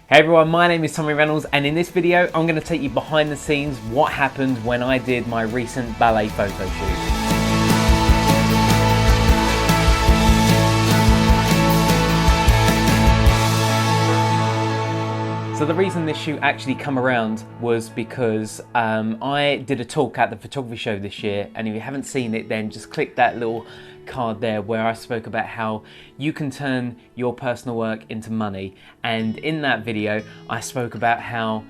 Hey everyone, my name is Tommy Reynolds, and in this video I'm going to take you behind the scenes what happened when I did my recent ballet photo shoot. So the reason this shoot actually come around was because I did a talk at the photography show this year, and if you haven't seen it, then just click that little card there where I spoke about how you can turn your personal work into money. And in that video I spoke about how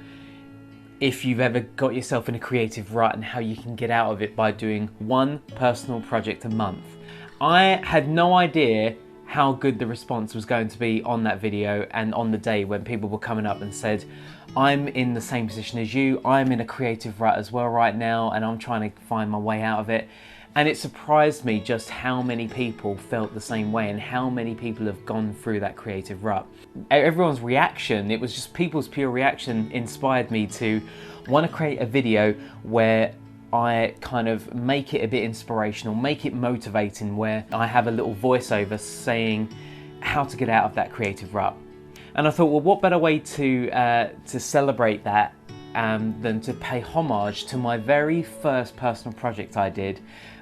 if you've ever got yourself in a creative rut and how you can get out of it by doing one personal project a month. I had no idea how good the response was going to be on that video and on the day when people were coming up and said, I'm in the same position as you, I'm in a creative rut as well right now and I'm trying to find my way out of it. And it surprised me just how many people felt the same way and how many people have gone through that creative rut. Everyone's reaction, it was just people's pure reaction, inspired me to want to create a video where I kind of make it a bit inspirational, make it motivating, where I have a little voiceover saying how to get out of that creative rut. And I thought, well, what better way to celebrate that than to pay homage to my very first personal project I did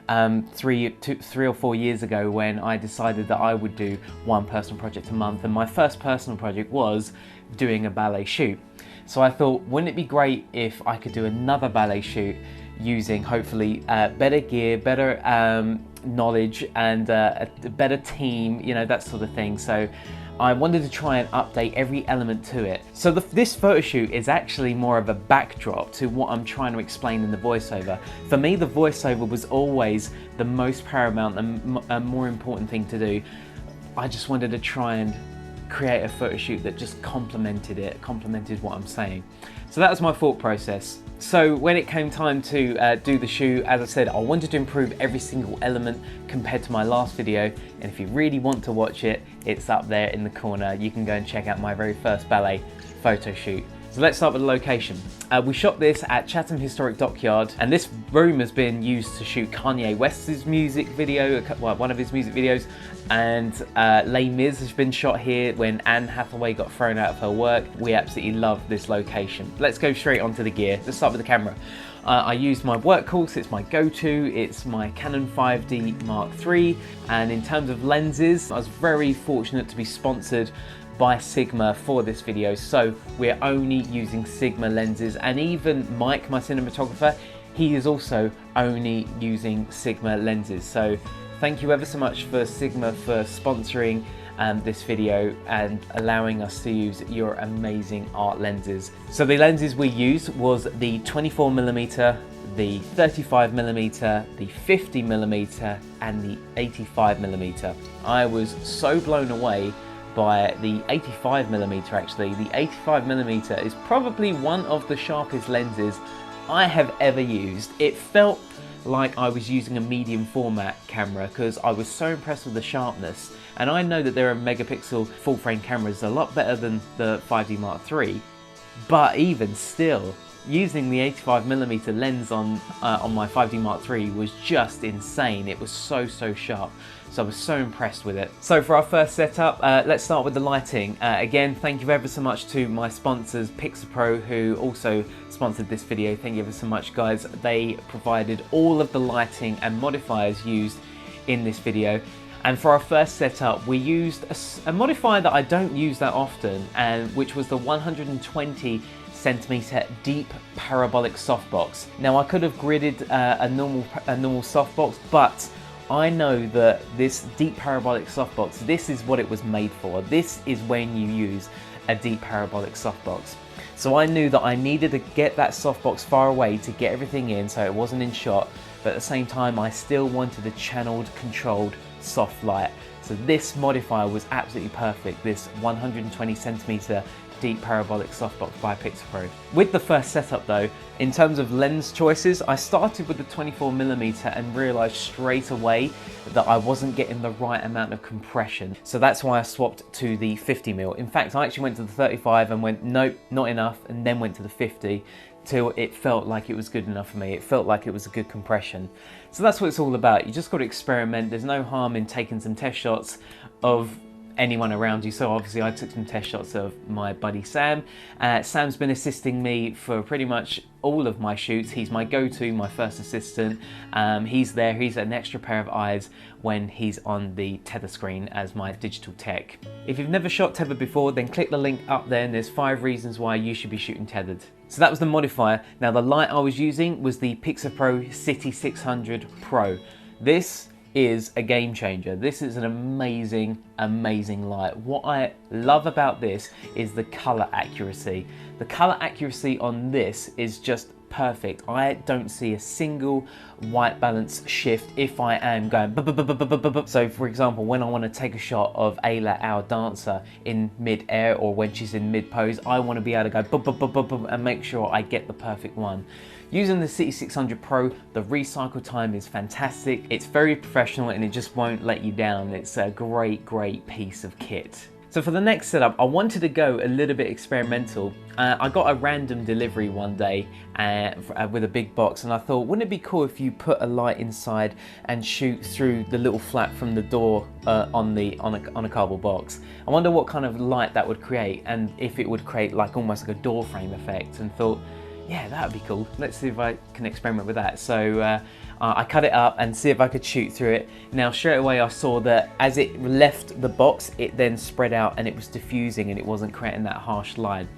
3 or 4 years ago, when I decided that I would do one personal project a month, and my first personal project was doing a ballet shoot. So I thought, wouldn't it be great if I could do another ballet shoot using hopefully better gear, better knowledge, and a better team, you know, that sort of thing. So I wanted to try and update every element to it. So this photo shoot is actually more of a backdrop to what I'm trying to explain in the voiceover. For me, the voiceover was always the most paramount and more important thing to do. I just wanted to try and create a photo shoot that just complemented what I'm saying. So that was my thought process. So when it came time to do the shoot, as I said, I wanted to improve every single element compared to my last video. And if you really want to watch it, it's up there in the corner. You can go and check out my very first ballet photo shoot. So let's start with the location. We shot this at Chatham Historic Dockyard, and this room has been used to shoot Kanye West's music video, well, one of his music videos, and Les Mis has been shot here when Anne Hathaway got thrown out of her work. We absolutely love this location. Let's go straight onto the gear. Let's start with the camera. I used my workhorse, it's my go-to, it's my Canon 5D Mark III, and in terms of lenses, I was very fortunate to be sponsored by Sigma for this video, so we're only using Sigma lenses, and even Mike, my cinematographer, he is also only using Sigma lenses. So thank you ever so much for Sigma for sponsoring this video and allowing us to use your amazing art lenses. So the lenses we used was the 24mm, the 35mm, the 50mm, and the 85mm. I was so blown away by the 85mm actually. The 85mm is probably one of the sharpest lenses I have ever used. It felt like I was using a medium format camera because I was so impressed with the sharpness. And I know that there are megapixel full frame cameras a lot better than the 5D Mark III, but even still, using the 85mm lens on my 5D Mark III was just insane. It was so sharp. So I was so impressed with it. So for our first setup, let's start with the lighting. Again, thank you ever so much to my sponsors, Pixapro, who also sponsored this video. Thank you ever so much, guys. They provided all of the lighting and modifiers used in this video. And for our first setup, we used a modifier that I don't use that often, and which was the 120cm deep parabolic softbox. Now I could have gridded a normal softbox, but I know that this deep parabolic softbox, this is what it was made for. This is when you use a deep parabolic softbox. So I knew that I needed to get that softbox far away to get everything in so it wasn't in shot, but at the same time I still wanted a channeled, controlled, soft light. So this modifier was absolutely perfect, this 120cm deep parabolic softbox by Pixapro. With the first setup though, in terms of lens choices, I started with the 24mm and realised straight away that I wasn't getting the right amount of compression. So that's why I swapped to the 50mm. In fact, I actually went to the 35 and went, nope, not enough, and then went to the 50 till it felt like it was good enough for me. It felt like it was a good compression. So that's what it's all about. You just got to experiment. There's no harm in taking some test shots of anyone around you. So obviously I took some test shots of my buddy Sam. Sam's been assisting me for pretty much all of my shoots. He's my go-to, my first assistant. He's there, he's an extra pair of eyes when he's on the tether screen as my digital tech. If you've never shot tethered before, then click the link up there and there's 5 reasons why you should be shooting tethered. So that was the modifier. Now the light I was using was the Pixapro CITI600 PRO. This is a game changer. This is an amazing, amazing light. What I love about this is the color accuracy. The color accuracy on this is just perfect. I don't see a single white balance shift if I am going so for example, when I want to take a shot of Ayla, our dancer, in mid-air or when she's in mid-pose, I want to be able to go and make sure I get the perfect one. Using the CITI600 PRO, the recycle time is fantastic. It's very professional and it just won't let you down. It's a great, great piece of kit. So for the next setup, I wanted to go a little bit experimental. I got a random delivery one day with a big box, and I thought, wouldn't it be cool if you put a light inside and shoot through the little flap from the door on a cardboard box? I wonder what kind of light that would create, and if it would create like almost like a door frame effect, and thought, yeah, that would be cool. Let's see if I can experiment with that. So I cut it up and see if I could shoot through it. Now straight away I saw that as it left the box, it then spread out and it was diffusing and it wasn't creating that harsh line.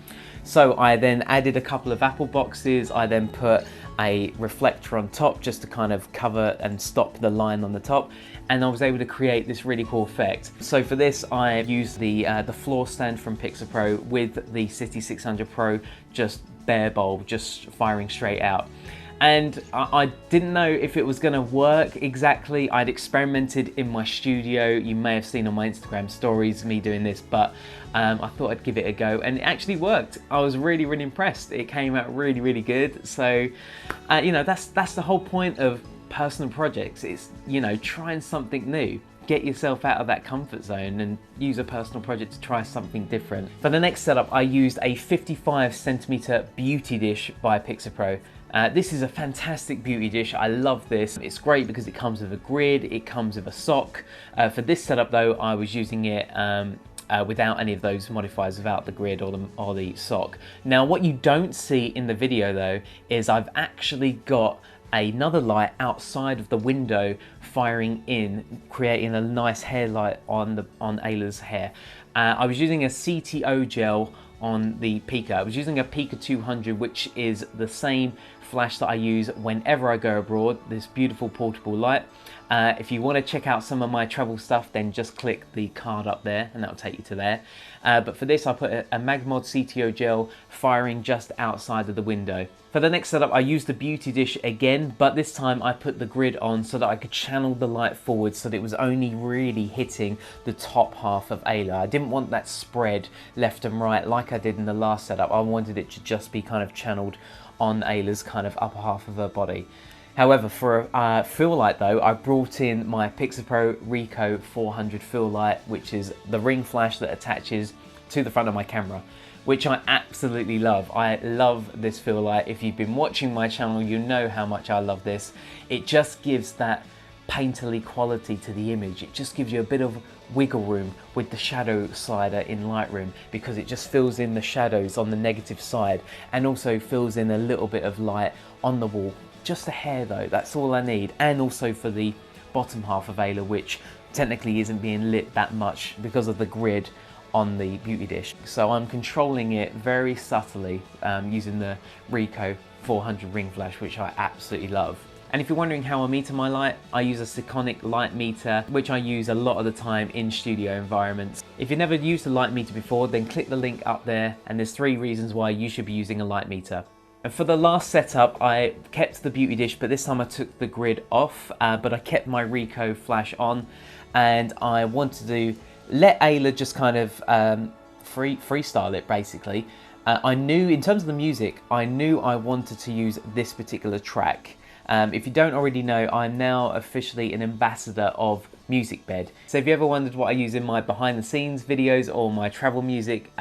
So I then added a couple of apple boxes. I then put a reflector on top just to kind of cover and stop the line on the top, and I was able to create this really cool effect. So for this I used the floor stand from Pixapro with the CITI600 PRO, just bare bulb, just firing straight out. And I didn't know if it was going to work exactly. I'd experimented in my studio. You may have seen on my Instagram stories me doing this, but I thought I'd give it a go, and it actually worked. I was really, really impressed. It came out really, really good. So, you know, that's the whole point of personal projects. It's, you know, trying something new. Get yourself out of that comfort zone and use a personal project to try something different. For the next setup, I used a 55cm beauty dish by Pixapro. This is a fantastic beauty dish. I love this. It's great because it comes with a grid, it comes with a sock. For this setup though, I was using it without any of those modifiers, without the grid or the sock. Now what you don't see in the video though, is I've actually got another light outside of the window firing in, creating a nice hair light on Ayla's hair. I was using a CTO gel on the Pika. I was using a PIKA200, which is the same flash that I use whenever I go abroad, this beautiful portable light. If you want to check out some of my travel stuff, then just click the card up there and that'll take you to there. But for this I put a Magmod CTO gel firing just outside of the window. For the next setup I used the beauty dish again, but this time I put the grid on so that I could channel the light forward so that it was only really hitting the top half of Ayla. I didn't want that spread left and right like I did in the last setup. I wanted it to just be kind of channeled on Ayla's kind of upper half of her body. However, for a fill light though, I brought in my Pixapro Ricoh 400 fill light, which is the ring flash that attaches to the front of my camera, which I absolutely love. I love this fill light. If you've been watching my channel, you know how much I love this. It just gives that painterly quality to the image. It just gives you a bit of wiggle room with the shadow slider in Lightroom, because it just fills in the shadows on the negative side and also fills in a little bit of light on the wall. Just a hair though, that's all I need. And also for the bottom half of Ayla, which technically isn't being lit that much because of the grid on the beauty dish. So I'm controlling it very subtly using the Ricoh 400 ring flash, which I absolutely love. And if you're wondering how I meter my light, I use a Sekonic light meter, which I use a lot of the time in studio environments. If you've never used a light meter before, then click the link up there, and there's 3 reasons why you should be using a light meter. And for the last setup, I kept the beauty dish, but this time I took the grid off, but I kept my Ricoh flash on, and I wanted to let Ayla just kind of freestyle it basically. I knew, in terms of the music, I knew I wanted to use this particular track. If you don't already know, I'm now officially an ambassador of MusicBed. So if you ever wondered what I use in my behind the scenes videos or my travel music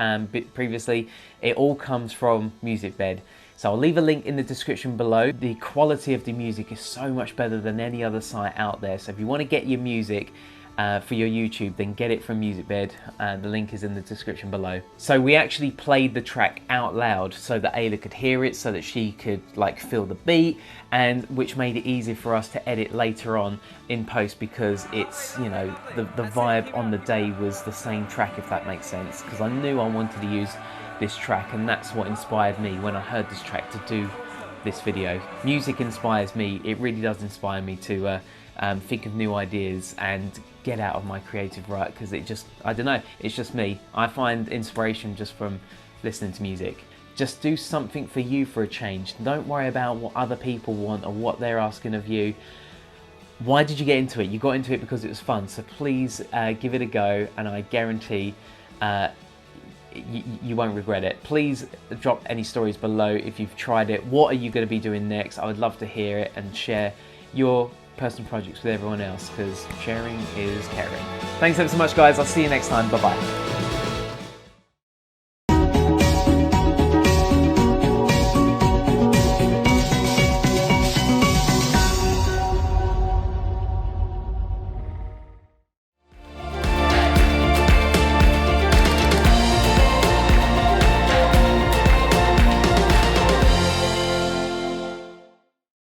previously, it all comes from MusicBed. So I'll leave a link in the description below. The quality of the music is so much better than any other site out there. So if you want to get your music for your YouTube, then get it from MusicBed. The link is in the description below. So we actually played the track out loud so that Ayla could hear it, so that she could like feel the beat, and which made it easy for us to edit later on in post, because it's, you know, the vibe on the day was the same track, if that makes sense, because I knew I wanted to use this track, and that's what inspired me when I heard this track to do this video. Music inspires me. It really does inspire me to think of new ideas and get out of my creative rut, because it just, I don't know, it's just me. I find inspiration just from listening to music. Just do something for you for a change. Don't worry about what other people want or what they're asking of you. Why did you get into it? You got into it because it was fun, so please give it a go, and I guarantee you won't regret it. Please drop any stories below if you've tried it. What are you going to be doing next? I would love to hear it, and share your personal projects with everyone else, because sharing is caring. Thanks ever so much, guys. I'll see you next time. Bye bye.